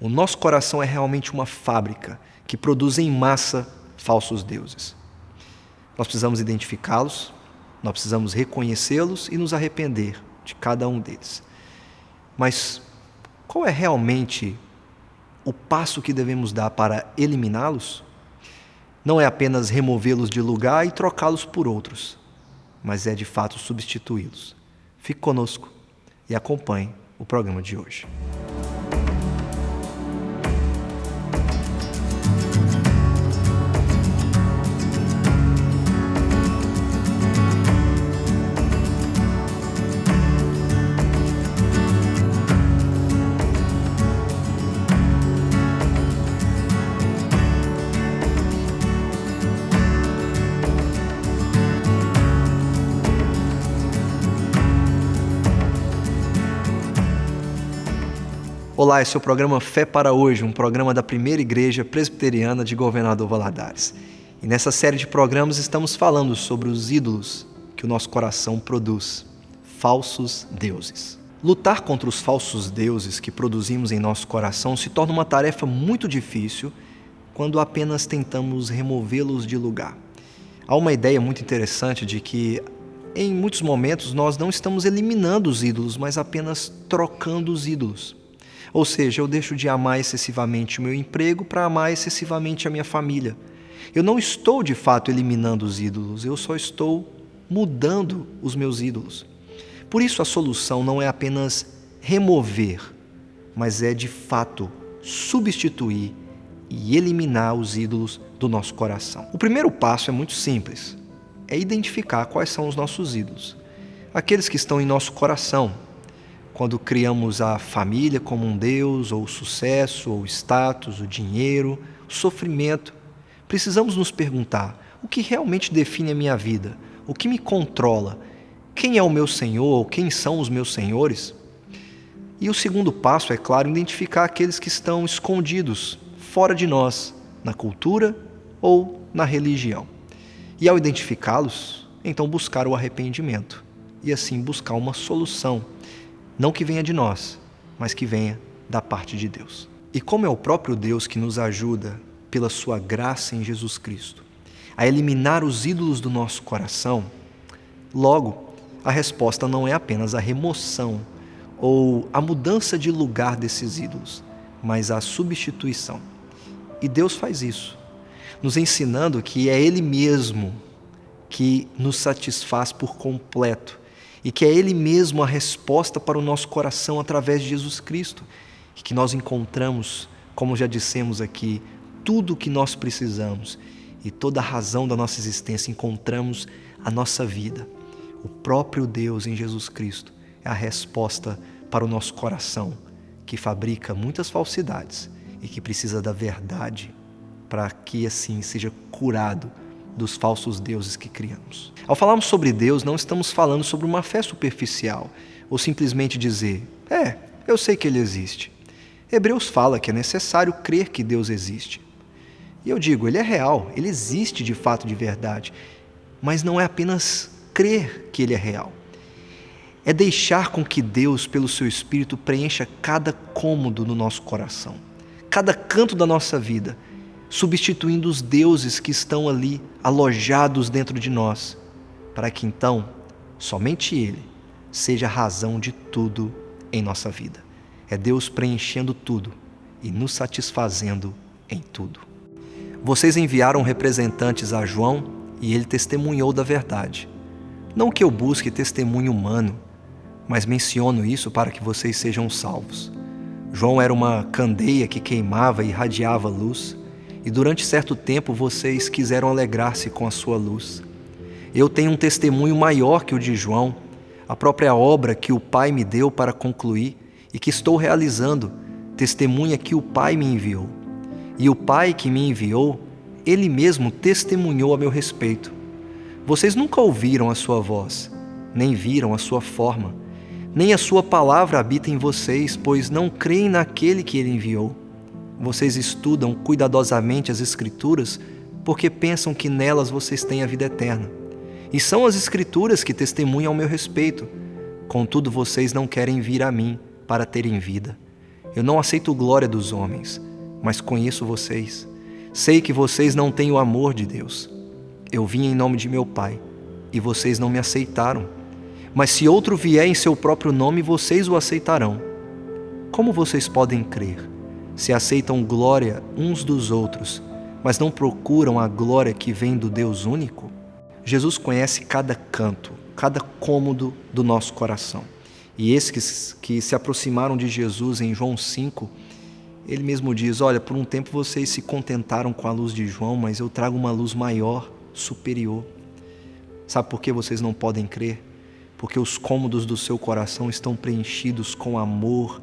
O nosso coração é realmente uma fábrica que produz em massa falsos deuses. Nós precisamos identificá-los, nós precisamos reconhecê-los e nos arrepender de cada um deles. Mas qual é realmente o passo que devemos dar para eliminá-los? Não é apenas removê-los de lugar e trocá-los por outros, mas é de fato substituí-los. Fique conosco e acompanhe o programa de hoje. Olá, esse é o programa Fé para Hoje, um programa da Primeira Igreja Presbiteriana de Governador Valadares. E nessa série de programas estamos falando sobre os ídolos que o nosso coração produz, falsos deuses. Lutar contra os falsos deuses que produzimos em nosso coração se torna uma tarefa muito difícil quando apenas tentamos removê-los de lugar. Há uma ideia muito interessante de que em muitos momentos nós não estamos eliminando os ídolos, mas apenas trocando os ídolos. Ou seja, eu deixo de amar excessivamente o meu emprego para amar excessivamente a minha família. Eu não estou de fato eliminando os ídolos, eu só estou mudando os meus ídolos. Por isso a solução não é apenas remover, mas é de fato substituir e eliminar os ídolos do nosso coração. O primeiro passo é muito simples, é identificar quais são os nossos ídolos. Aqueles que estão em nosso coração. Quando criamos a família como um Deus, ou o sucesso, ou o status, o dinheiro, o sofrimento, precisamos nos perguntar: o que realmente define a minha vida? O que me controla? Quem é o meu Senhor, ou quem são os meus senhores? E o segundo passo, é claro, identificar aqueles que estão escondidos, fora de nós, na cultura ou na religião. E ao identificá-los, então buscar o arrependimento, e assim buscar uma solução. Não que venha de nós, mas que venha da parte de Deus. E como é o próprio Deus que nos ajuda, pela sua graça em Jesus Cristo, a eliminar os ídolos do nosso coração, logo, a resposta não é apenas a remoção ou a mudança de lugar desses ídolos, mas a substituição. E Deus faz isso, nos ensinando que é Ele mesmo que nos satisfaz por completo, e que é Ele mesmo a resposta para o nosso coração através de Jesus Cristo, e que nós encontramos, como já dissemos aqui, tudo o que nós precisamos e toda a razão da nossa existência, encontramos a nossa vida. O próprio Deus em Jesus Cristo é a resposta para o nosso coração, que fabrica muitas falsidades e que precisa da verdade para que assim seja curado dos falsos deuses que criamos. Ao falarmos sobre Deus, não estamos falando sobre uma fé superficial, ou simplesmente dizer, eu sei que Ele existe. Hebreus fala que é necessário crer que Deus existe. E eu digo, Ele é real, Ele existe de fato, de verdade, mas não é apenas crer que Ele é real. É deixar com que Deus, pelo seu Espírito, preencha cada cômodo no nosso coração, cada canto da nossa vida, substituindo os deuses que estão ali alojados dentro de nós, para que então, somente Ele seja a razão de tudo em nossa vida. É Deus preenchendo tudo e nos satisfazendo em tudo. Vocês enviaram representantes a João e ele testemunhou da verdade. Não que eu busque testemunho humano, mas menciono isso para que vocês sejam salvos. João era uma candeia que queimava e irradiava luz, e durante certo tempo vocês quiseram alegrar-se com a sua luz. Eu tenho um testemunho maior que o de João, a própria obra que o Pai me deu para concluir e que estou realizando, testemunha que o Pai me enviou. E o Pai que me enviou, Ele mesmo testemunhou a meu respeito. Vocês nunca ouviram a sua voz, nem viram a sua forma, nem a sua palavra habita em vocês, pois não creem naquele que Ele enviou. Vocês estudam cuidadosamente as Escrituras porque pensam que nelas vocês têm a vida eterna. E são as Escrituras que testemunham ao meu respeito. Contudo, vocês não querem vir a mim para terem vida. Eu não aceito glória dos homens, mas conheço vocês. Sei que vocês não têm o amor de Deus. Eu vim em nome de meu Pai, e vocês não me aceitaram. Mas se outro vier em seu próprio nome, vocês o aceitarão. Como vocês podem crer, se aceitam glória uns dos outros, mas não procuram a glória que vem do Deus único? Jesus conhece cada canto, cada cômodo do nosso coração. E esses que se aproximaram de Jesus em João 5, ele mesmo diz: olha, por um tempo vocês se contentaram com a luz de João, mas eu trago uma luz maior, superior. Sabe por que vocês não podem crer? Porque os cômodos do seu coração estão preenchidos com amor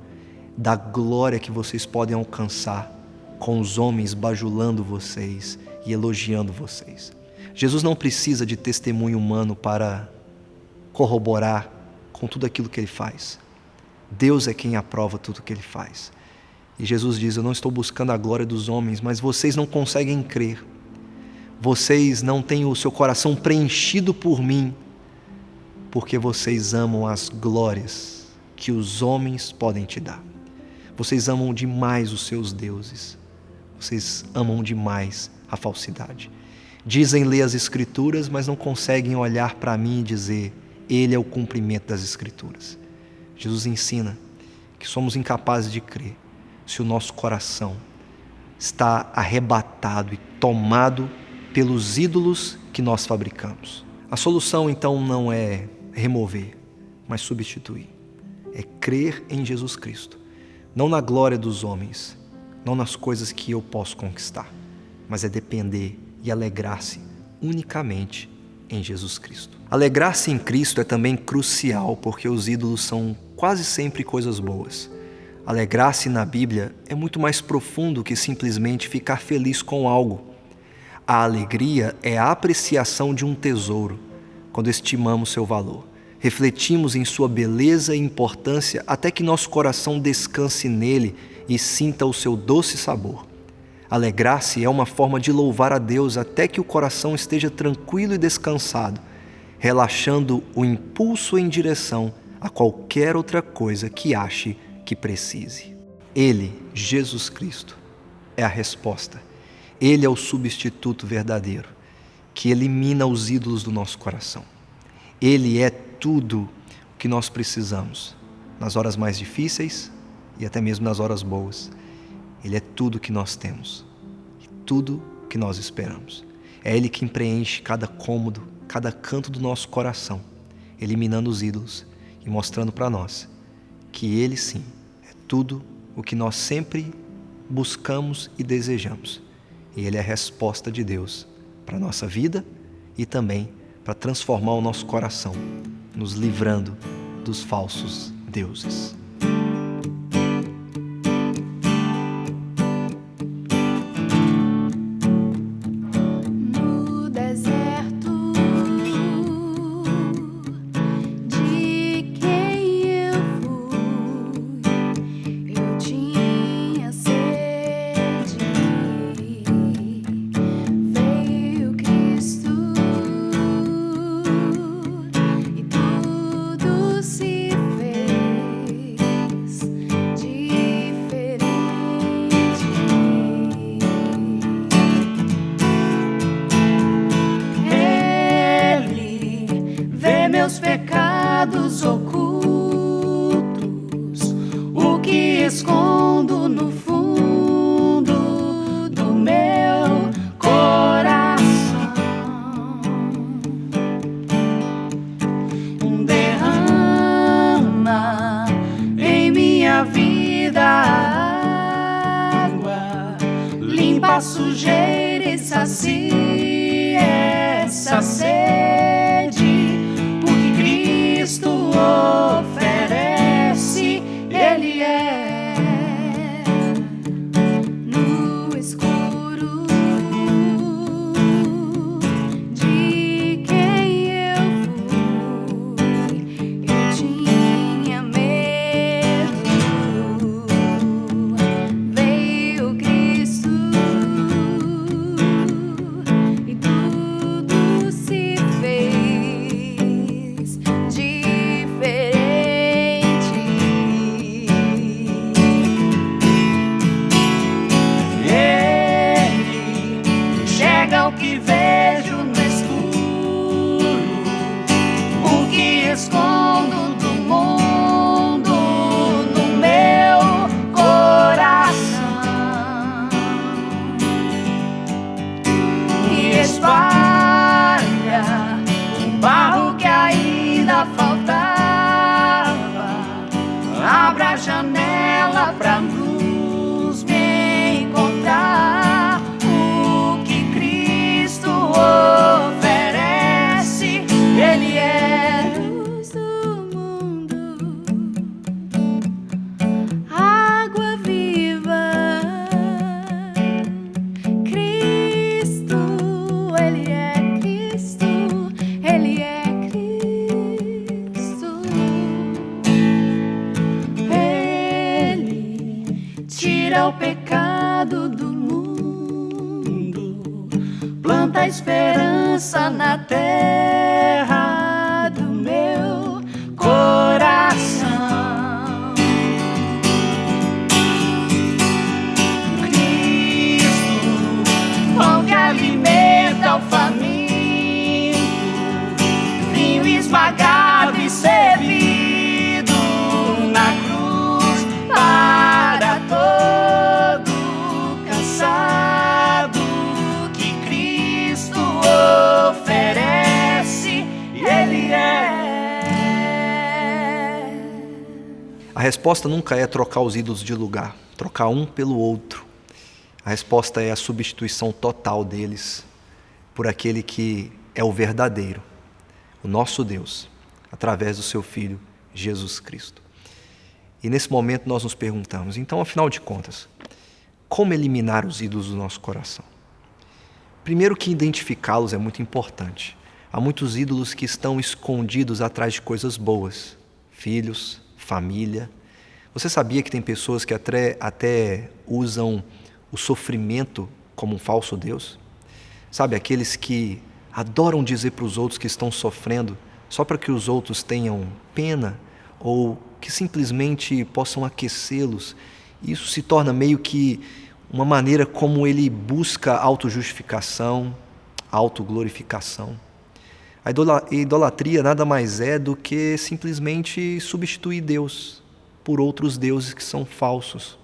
da glória que vocês podem alcançar, com os homens bajulando vocês e elogiando vocês. Jesus não precisa de testemunho humano para corroborar com tudo aquilo que ele faz. Deus é quem aprova tudo que ele faz. E Jesus diz: eu não estou buscando a glória dos homens, mas vocês não conseguem crer. Vocês não têm o seu coração preenchido por mim, porque vocês amam as glórias que os homens podem te dar. Vocês amam demais os seus deuses. Vocês amam demais a falsidade. Dizem ler as Escrituras, mas não conseguem olhar para mim e dizer: Ele é o cumprimento das Escrituras. Jesus ensina que somos incapazes de crer se o nosso coração está arrebatado e tomado pelos ídolos que nós fabricamos. A solução, então, não é remover, mas substituir. É crer em Jesus Cristo, não na glória dos homens, não nas coisas que eu posso conquistar, mas é depender e alegrar-se unicamente em Jesus Cristo. Alegrar-se em Cristo é também crucial, porque os ídolos são quase sempre coisas boas. Alegrar-se na Bíblia é muito mais profundo que simplesmente ficar feliz com algo. A alegria é a apreciação de um tesouro, quando estimamos seu valor. Refletimos em sua beleza e importância até que nosso coração descanse nele e sinta o seu doce sabor. Alegrar-se é uma forma de louvar a Deus até que o coração esteja tranquilo e descansado, relaxando o impulso em direção a qualquer outra coisa que ache que precise. Ele, Jesus Cristo, é a resposta. Ele é o substituto verdadeiro, que elimina os ídolos do nosso coração. Ele é tudo o que nós precisamos, nas horas mais difíceis e até mesmo nas horas boas. Ele é tudo o que nós temos e tudo o que nós esperamos. É Ele quem preenche cada cômodo, cada canto do nosso coração, eliminando os ídolos e mostrando para nós que Ele sim é tudo o que nós sempre buscamos e desejamos. E Ele é a resposta de Deus para a nossa vida e também para transformar o nosso coração, nos livrando dos falsos deuses. No deserto de quem eu fui, eu tinha sede. Veio Cristo e tudo se fez diferente. Ele vê meus pecados ocultos, o que escondo no fundo do meu coração. Derrama em minha vida água, limpa a sujeira e sacia essa sede, porque Cristo oferece, Ele é no escuro de quem eu fui, eu tinha medo. Veio Cristo lado do mundo, planta esperança na terra do meu coração. Cristo, pão que alimenta o faminto, vinho esmagado e servido na cruz para todo cansado, que Cristo oferece, Ele é. A resposta nunca é trocar os ídolos de lugar, trocar um pelo outro. A resposta é a substituição total deles por aquele que é o verdadeiro, o nosso Deus, através do seu Filho, Jesus Cristo. E nesse momento nós nos perguntamos, então, afinal de contas, como eliminar os ídolos do nosso coração? Primeiro que identificá-los é muito importante. Há muitos ídolos que estão escondidos atrás de coisas boas, filhos, família. Você sabia que tem pessoas que até usam o sofrimento como um falso Deus? Sabe, aqueles que adoram dizer para os outros que estão sofrendo só para que os outros tenham pena ou que simplesmente possam aquecê-los. Isso se torna meio que uma maneira como ele busca autojustificação, autoglorificação. A idolatria nada mais é do que simplesmente substituir Deus por outros deuses que são falsos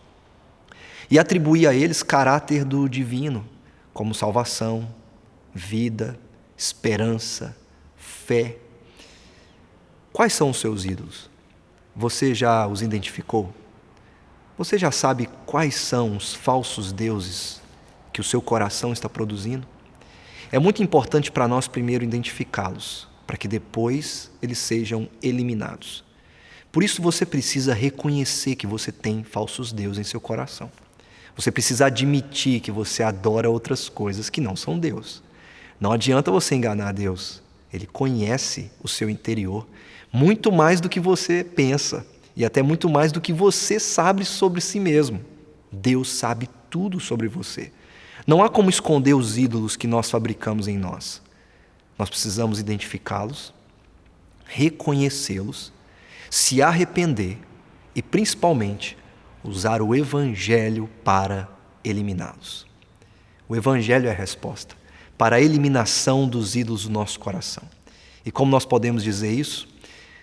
e atribuir a eles caráter do divino, como salvação, vida, esperança, fé. Quais são os seus ídolos? Você já os identificou? Você já sabe quais são os falsos deuses que o seu coração está produzindo? É muito importante para nós primeiro identificá-los, para que depois eles sejam eliminados. Por isso você precisa reconhecer que você tem falsos deuses em seu coração. Você precisa admitir que você adora outras coisas que não são Deus. Não adianta você enganar Deus. Ele conhece o seu interior muito mais do que você pensa e até muito mais do que você sabe sobre si mesmo. Deus sabe tudo sobre você. Não há como esconder os ídolos que nós fabricamos em nós. Nós precisamos identificá-los, reconhecê-los, se arrepender e, principalmente, usar o Evangelho para eliminá-los. O Evangelho é a resposta para a eliminação dos ídolos do nosso coração. E como nós podemos dizer isso?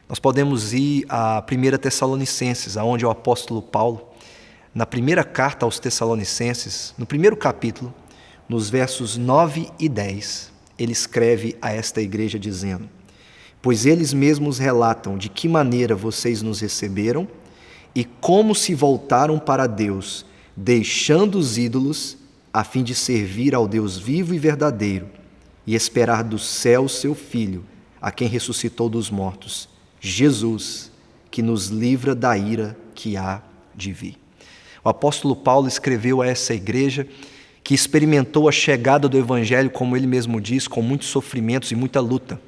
Nós podemos ir a 1 Tessalonicenses, onde o apóstolo Paulo, na primeira carta aos Tessalonicenses, no primeiro capítulo, nos versos 9 e 10, ele escreve a esta igreja dizendo: pois eles mesmos relatam de que maneira vocês nos receberam e como se voltaram para Deus, deixando os ídolos, a fim de servir ao Deus vivo e verdadeiro e esperar do céu seu Filho, a quem ressuscitou dos mortos, Jesus, que nos livra da ira que há de vir. O apóstolo Paulo escreveu a essa igreja que experimentou a chegada do Evangelho, como ele mesmo diz, com muitos sofrimentos e muita luta.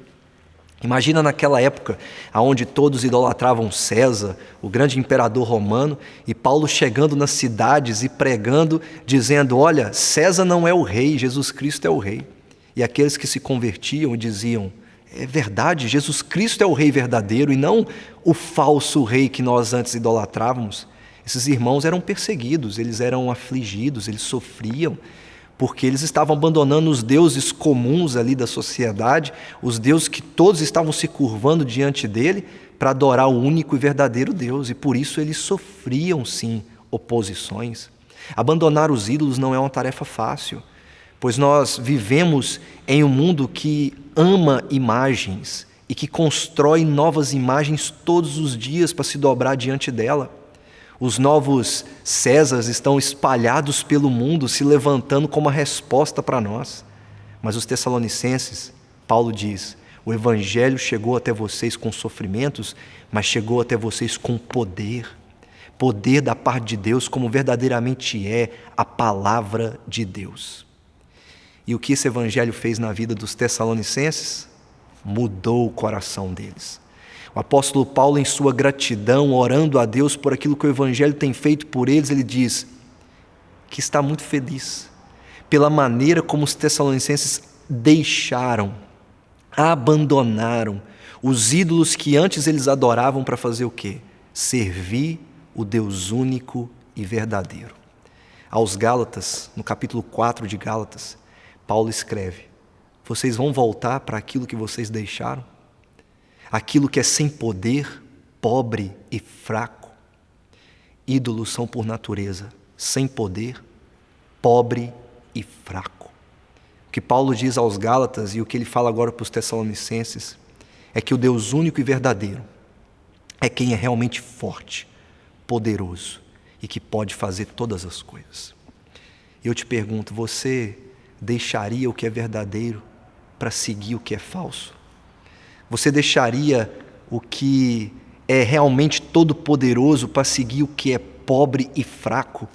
Imagina naquela época, onde todos idolatravam César, o grande imperador romano, e Paulo chegando nas cidades e pregando, dizendo: olha, César não é o rei, Jesus Cristo é o rei. E aqueles que se convertiam e diziam: é verdade, Jesus Cristo é o rei verdadeiro e não o falso rei que nós antes idolatrávamos. Esses irmãos eram perseguidos, eles eram afligidos, eles sofriam, porque eles estavam abandonando os deuses comuns ali da sociedade, os deuses que todos estavam se curvando diante dele para adorar o único e verdadeiro Deus, e por isso eles sofriam sim oposições. Abandonar os ídolos não é uma tarefa fácil, pois nós vivemos em um mundo que ama imagens e que constrói novas imagens todos os dias para se dobrar diante dela. Os novos Césares estão espalhados pelo mundo, se levantando como a resposta para nós. Mas os Tessalonicenses, Paulo diz: o Evangelho chegou até vocês com sofrimentos, mas chegou até vocês com poder. Poder da parte de Deus, como verdadeiramente é a palavra de Deus. E o que esse Evangelho fez na vida dos Tessalonicenses? Mudou o coração deles. O apóstolo Paulo, em sua gratidão, orando a Deus por aquilo que o Evangelho tem feito por eles, ele diz: que está muito feliz pela maneira como os tessalonicenses deixaram, abandonaram os ídolos que antes eles adoravam para fazer o quê? Servir o Deus único e verdadeiro. Aos Gálatas, no capítulo 4 de Gálatas, Paulo escreve: vocês vão voltar para aquilo que vocês deixaram? Aquilo que é sem poder, pobre e fraco. Ídolos são por natureza sem poder, pobre e fraco. O que Paulo diz aos Gálatas e o que ele fala agora para os Tessalonicenses é que o Deus único e verdadeiro é quem é realmente forte, poderoso e que pode fazer todas as coisas. E eu te pergunto, você deixaria o que é verdadeiro para seguir o que é falso? Você deixaria o que é realmente todo-poderoso para seguir o que é pobre e fraco?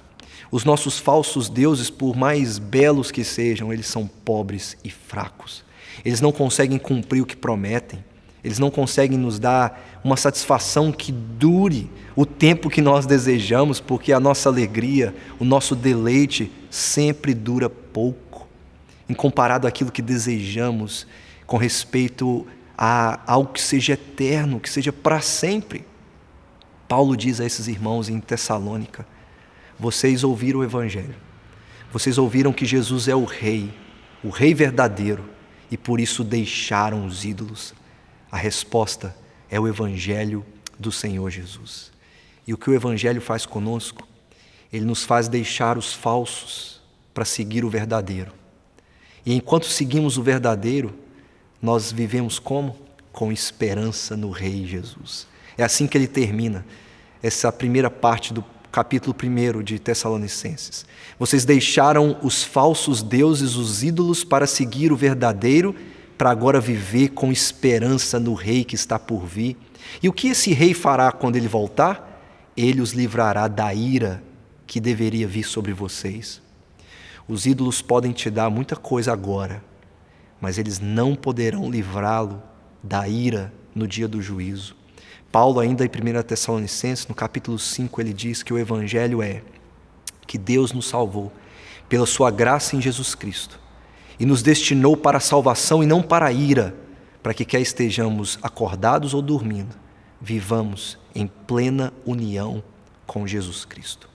Os nossos falsos deuses, por mais belos que sejam, eles são pobres e fracos. Eles não conseguem cumprir o que prometem. Eles não conseguem nos dar uma satisfação que dure o tempo que nós desejamos, porque a nossa alegria, o nosso deleite sempre dura pouco, em comparado àquilo que desejamos com respeito a algo que seja eterno, que seja para sempre. Paulo diz a esses irmãos em Tessalônica: vocês ouviram o Evangelho, vocês ouviram que Jesus é o Rei verdadeiro, e por isso deixaram os ídolos. A resposta é o Evangelho do Senhor Jesus. E o que o Evangelho faz conosco? Ele nos faz deixar os falsos para seguir o verdadeiro. E enquanto seguimos o verdadeiro, nós vivemos como? Com esperança no Rei Jesus. É assim que ele termina essa primeira parte do capítulo 1 de Tessalonicenses. Vocês deixaram os falsos deuses, os ídolos, para seguir o verdadeiro, para agora viver com esperança no Rei que está por vir. E o que esse Rei fará quando ele voltar? Ele os livrará da ira que deveria vir sobre vocês. Os ídolos podem te dar muita coisa agora, mas eles não poderão livrá-lo da ira no dia do juízo. Paulo, ainda em 1 Tessalonicenses, no capítulo 5, ele diz que o Evangelho é que Deus nos salvou pela sua graça em Jesus Cristo e nos destinou para a salvação e não para a ira, para que quer estejamos acordados ou dormindo, vivamos em plena união com Jesus Cristo.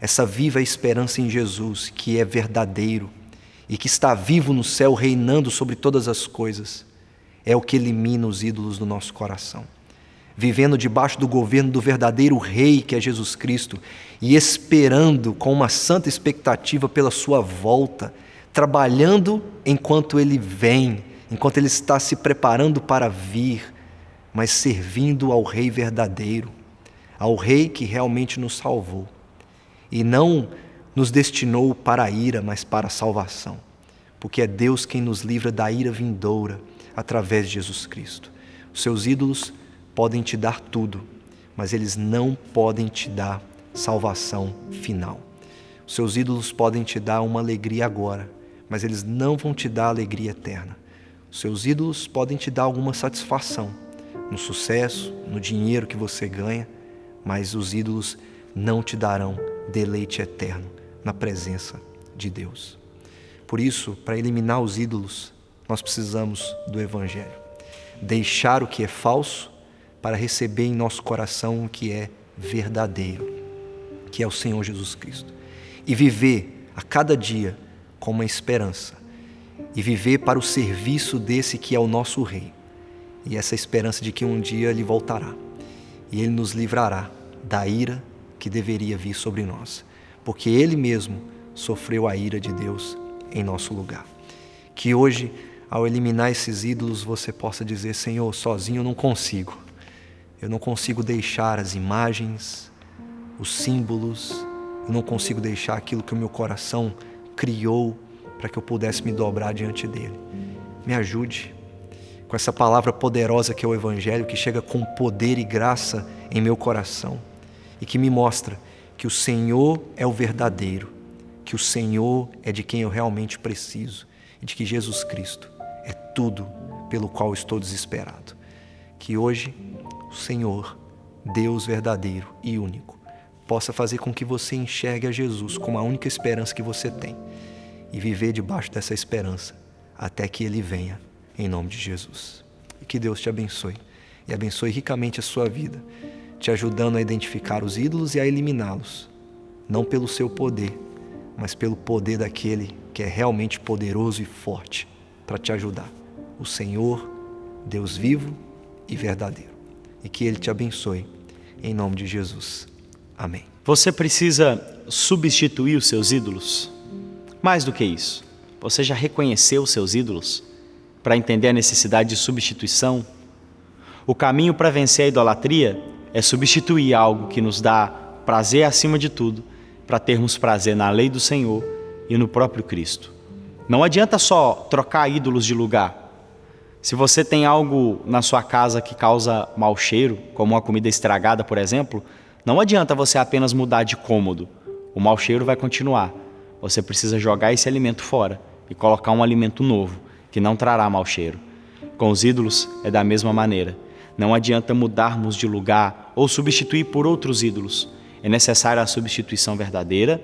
Essa viva esperança em Jesus, que é verdadeiro e que está vivo no céu, reinando sobre todas as coisas, é o que elimina os ídolos do nosso coração. Vivendo debaixo do governo do verdadeiro Rei, que é Jesus Cristo, e esperando com uma santa expectativa pela sua volta, trabalhando enquanto Ele vem, enquanto Ele está se preparando para vir, mas servindo ao Rei verdadeiro, ao Rei que realmente nos salvou, e não nos destinou para a ira, mas para a salvação, porque é Deus quem nos livra da ira vindoura, através de Jesus Cristo. Os seus ídolos podem te dar tudo, mas eles não podem te dar salvação final. Os seus ídolos podem te dar uma alegria agora, mas eles não vão te dar alegria eterna. Os seus ídolos podem te dar alguma satisfação no sucesso, no dinheiro que você ganha, mas os ídolos não te darão deleite eterno na presença de Deus. Por isso, para eliminar os ídolos, nós precisamos do Evangelho. Deixar o que é falso para receber em nosso coração o que é verdadeiro, que é o Senhor Jesus Cristo. E viver a cada dia com uma esperança. E viver para o serviço desse que é o nosso Rei. E essa esperança de que um dia Ele voltará. E Ele nos livrará da ira que deveria vir sobre nós. Porque Ele mesmo sofreu a ira de Deus em nosso lugar. Que hoje, ao eliminar esses ídolos, você possa dizer: Senhor, sozinho eu não consigo. Eu não consigo deixar as imagens, os símbolos, eu não consigo deixar aquilo que o meu coração criou para que eu pudesse me dobrar diante dele. Me ajude com essa palavra poderosa que é o Evangelho, que chega com poder e graça em meu coração e que me mostra que o Senhor é o verdadeiro, que o Senhor é de quem eu realmente preciso e de que Jesus Cristo é tudo pelo qual estou desesperado. Que hoje o Senhor, Deus verdadeiro e único, possa fazer com que você enxergue a Jesus como a única esperança que você tem e viver debaixo dessa esperança até que Ele venha, em nome de Jesus. E que Deus te abençoe e abençoe ricamente a sua vida, te ajudando a identificar os ídolos e a eliminá-los, não pelo seu poder, mas pelo poder daquele que é realmente poderoso e forte para te ajudar, o Senhor, Deus vivo e verdadeiro. E que Ele te abençoe, em nome de Jesus. Amém. Você precisa substituir os seus ídolos? Mais do que isso, você já reconheceu os seus ídolos para entender a necessidade de substituição? O caminho para vencer a idolatria é substituir algo que nos dá prazer acima de tudo, para termos prazer na lei do Senhor e no próprio Cristo. Não adianta só trocar ídolos de lugar. Se você tem algo na sua casa que causa mau cheiro, como uma comida estragada, por exemplo, não adianta você apenas mudar de cômodo. O mau cheiro vai continuar. Você precisa jogar esse alimento fora e colocar um alimento novo, que não trará mau cheiro. Com os ídolos é da mesma maneira. Não adianta mudarmos de lugar ou substituir por outros ídolos. É necessária a substituição verdadeira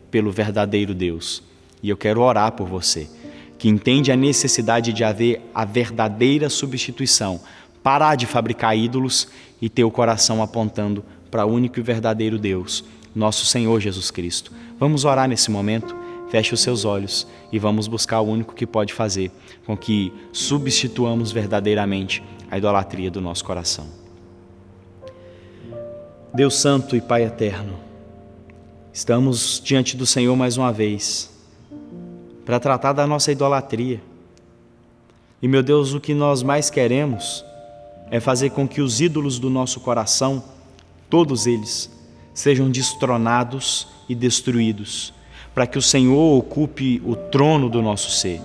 pelo verdadeiro Deus. E eu quero orar por você, que entende a necessidade de haver a verdadeira substituição. Parar de fabricar ídolos e ter o coração apontando para o único e verdadeiro Deus, nosso Senhor Jesus Cristo. Vamos orar nesse momento, feche os seus olhos e vamos buscar o único que pode fazer com que substituamos verdadeiramente a idolatria do nosso coração. Deus Santo e Pai Eterno, estamos diante do Senhor mais uma vez para tratar da nossa idolatria. E, meu Deus, o que nós mais queremos é fazer com que os ídolos do nosso coração, todos eles, sejam destronados e destruídos, para que o Senhor ocupe o trono do nosso ser.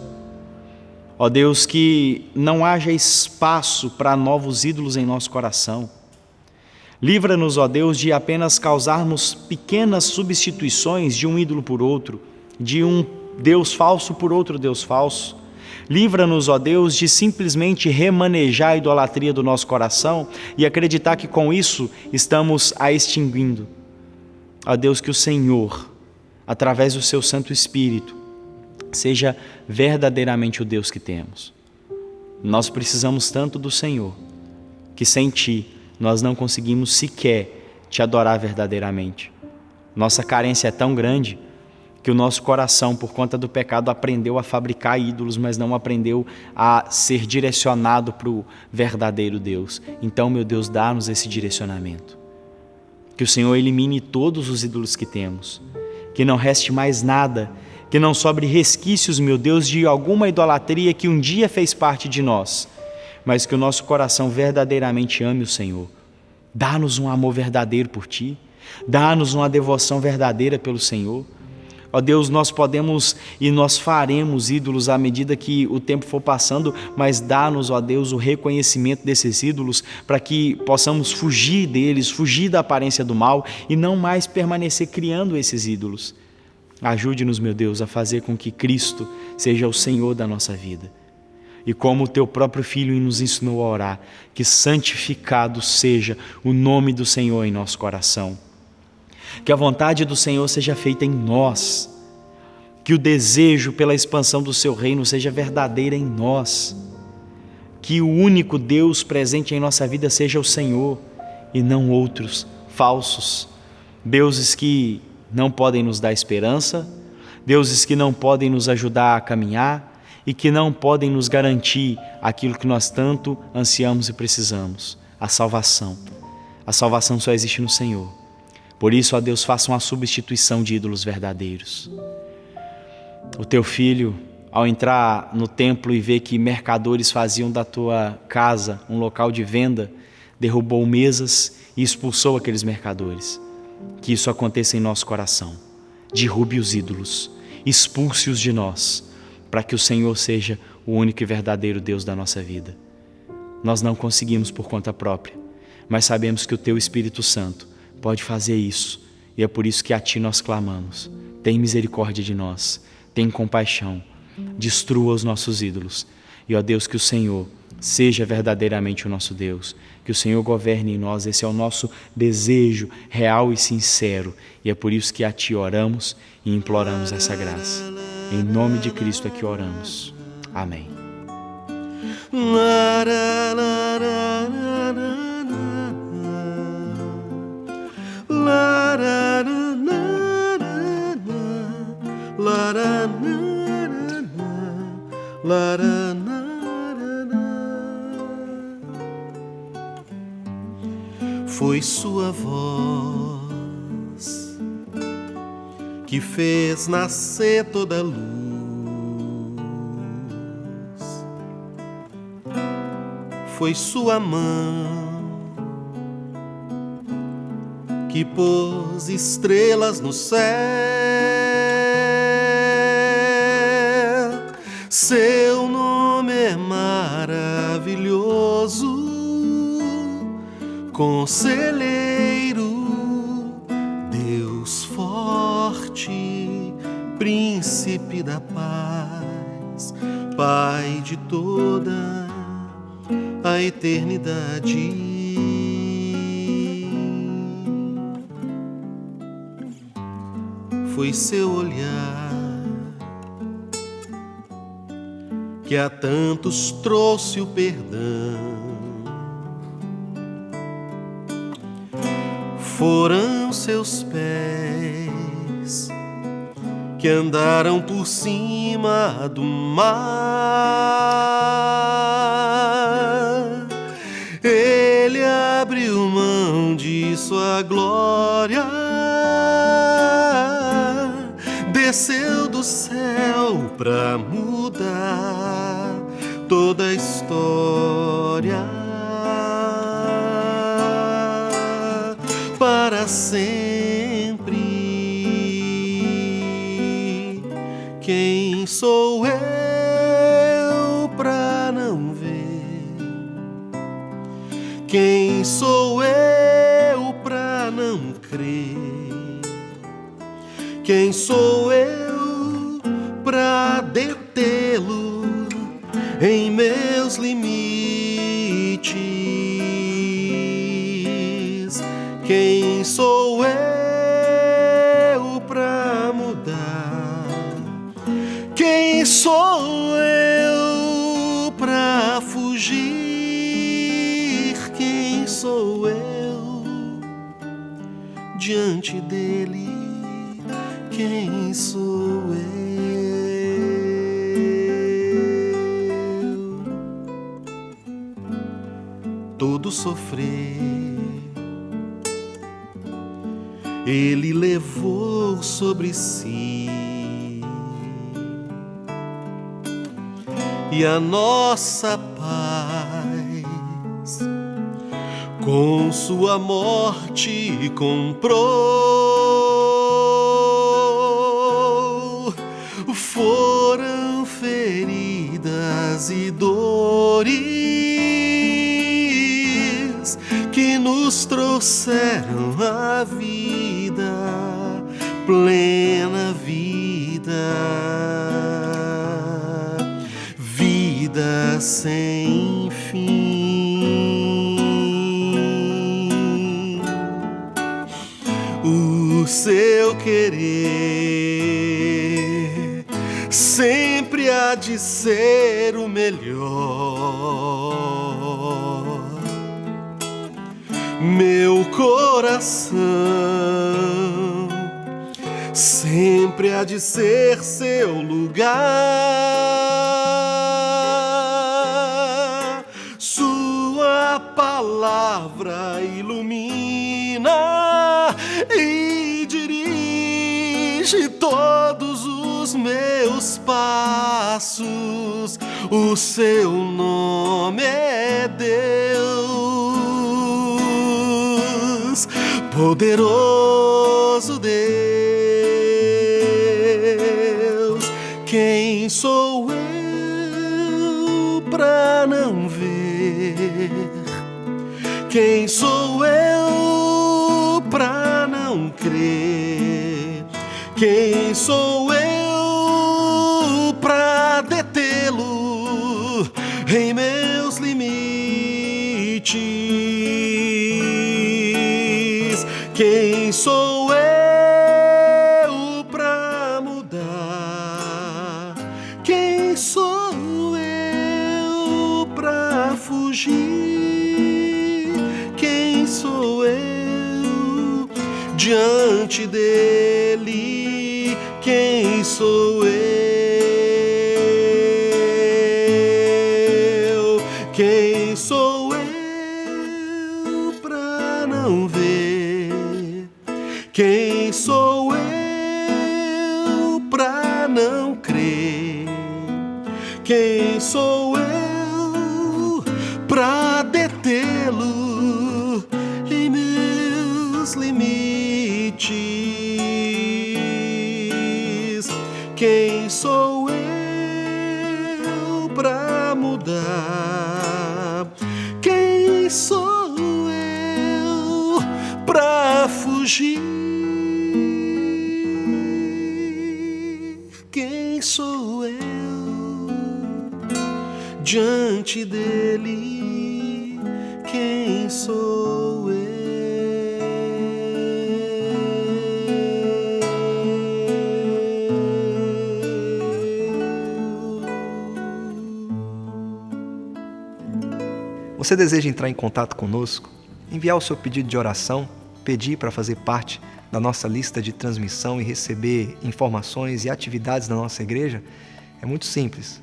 Ó Deus, que não haja espaço para novos ídolos em nosso coração. Livra-nos, ó Deus, de apenas causarmos pequenas substituições de um ídolo por outro, de um Deus falso por outro Deus falso. Livra-nos, ó Deus, de simplesmente remanejar a idolatria do nosso coração e acreditar que com isso estamos a extinguindo. Ó Deus, que o Senhor, através do seu Santo Espírito, seja verdadeiramente o Deus que temos. Nós precisamos tanto do Senhor, que sem Ti nós não conseguimos sequer Te adorar verdadeiramente. Nossa carência é tão grande que o nosso coração, por conta do pecado, aprendeu a fabricar ídolos, mas não aprendeu a ser direcionado para o verdadeiro Deus. Então, meu Deus, dá-nos esse direcionamento. Que o Senhor elimine todos os ídolos que temos, que não reste mais nada, que não sobre resquícios, meu Deus, de alguma idolatria que um dia fez parte de nós, mas que o nosso coração verdadeiramente ame o Senhor. Dá-nos um amor verdadeiro por Ti, dá-nos uma devoção verdadeira pelo Senhor. Ó Deus, nós podemos e nós faremos ídolos à medida que o tempo for passando, mas dá-nos, ó Deus, o reconhecimento desses ídolos para que possamos fugir deles, fugir da aparência do mal e não mais permanecer criando esses ídolos. Ajude-nos, meu Deus, a fazer com que Cristo seja o Senhor da nossa vida. E como o Teu próprio Filho nos ensinou a orar, que santificado seja o nome do Senhor em nosso coração. Que a vontade do Senhor seja feita em nós. Que o desejo pela expansão do Seu reino seja verdadeiro em nós. Que o único Deus presente em nossa vida seja o Senhor e não outros falsos. Deuses que não podem nos dar esperança, deuses que não podem nos ajudar a caminhar e que não podem nos garantir aquilo que nós tanto ansiamos e precisamos, a salvação. A salvação só existe no Senhor. Por isso, ó Deus, faça uma substituição de ídolos verdadeiros. O Teu Filho, ao entrar no templo e ver que mercadores faziam da Tua casa um local de venda, derrubou mesas e expulsou aqueles mercadores. Que isso aconteça em nosso coração. Derrube os ídolos, expulse-os de nós, para que o Senhor seja o único e verdadeiro Deus da nossa vida. Nós não conseguimos por conta própria, mas sabemos que o Teu Espírito Santo pode fazer isso, e é por isso que a Ti nós clamamos. Tem misericórdia de nós, tem compaixão, destrua os nossos ídolos, e ó Deus, que o Senhor seja verdadeiramente o nosso Deus, Que o Senhor governe em nós, esse é o nosso desejo real e sincero. E é por isso que a Ti oramos e imploramos essa graça. Em nome de Cristo é que oramos. Amém. Foi sua voz que fez nascer toda luz. Foi sua mão que pôs estrelas no céu. Seu nome é maravilhoso, Conselheiro, Deus forte, Príncipe da paz, Pai de toda a eternidade. Foi seu olhar que a tantos trouxe o perdão. Foram seus pés que andaram por cima do mar. Ele abriu mão de sua glória, desceu do céu pra mudar toda a história. Para sempre. Quem sou eu pra não ver? Quem sou eu pra não crer? Quem sou eu pra detê-lo em meus limites? Quem sou eu pra mudar? Quem sou eu pra fugir? Quem sou eu diante dele? Quem sou eu? Todo sofrer Ele levou sobre si, e a nossa paz com sua morte comprou. Foram feridas e dores que nos trouxeram a vida, plena vida, vida sem fim. O seu querer sempre há de ser o melhor. Meu coração sempre há de ser seu lugar. Sua palavra ilumina e dirige todos os meus passos. O seu nome é Deus, poderoso Deus. Quem sou eu pra não ver? Quem sou eu pra não crer? Quem sou eu pra detê-lo em meus limites? diante dele. Quem sou eu? Quem sou eu pra não ver? Quem sou eu pra não crer? Quem sou eu pra detê-lo em meus limites? Quem sou eu pra mudar? Quem sou eu pra fugir? Quem sou eu diante dele? Quem sou eu? Você deseja entrar em contato conosco? Enviar o seu pedido de oração? Pedir para fazer parte da nossa lista de transmissão e receber informações e atividades da nossa igreja? É muito simples.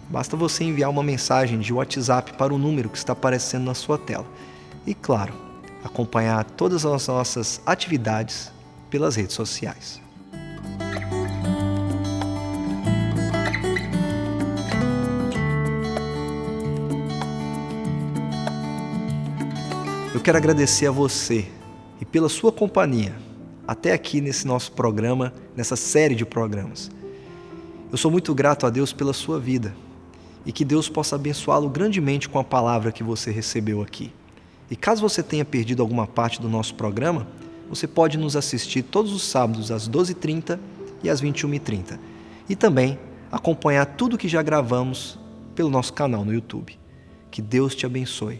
Basta você enviar uma mensagem de WhatsApp para o número que está aparecendo na sua tela. E, claro, acompanhar todas as nossas atividades pelas redes sociais. Eu quero agradecer a você e pela sua companhia até aqui nesse nosso programa, nessa série de programas. Eu sou muito grato a Deus pela sua vida e que Deus possa abençoá-lo grandemente com a palavra que você recebeu aqui. E caso você tenha perdido alguma parte do nosso programa, você pode nos assistir todos os sábados às 12h30 e às 21h30 e também acompanhar tudo que já gravamos pelo nosso canal no YouTube. Que Deus te abençoe.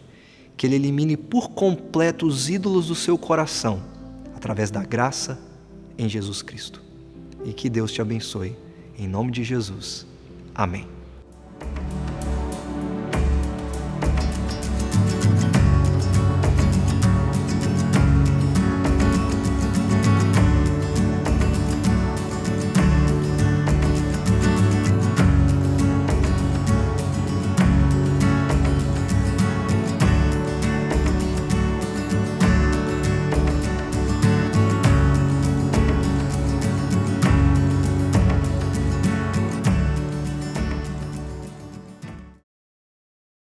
Que Ele elimine por completo os ídolos do seu coração, através da graça em Jesus Cristo. E que Deus te abençoe. Em nome de Jesus. Amém.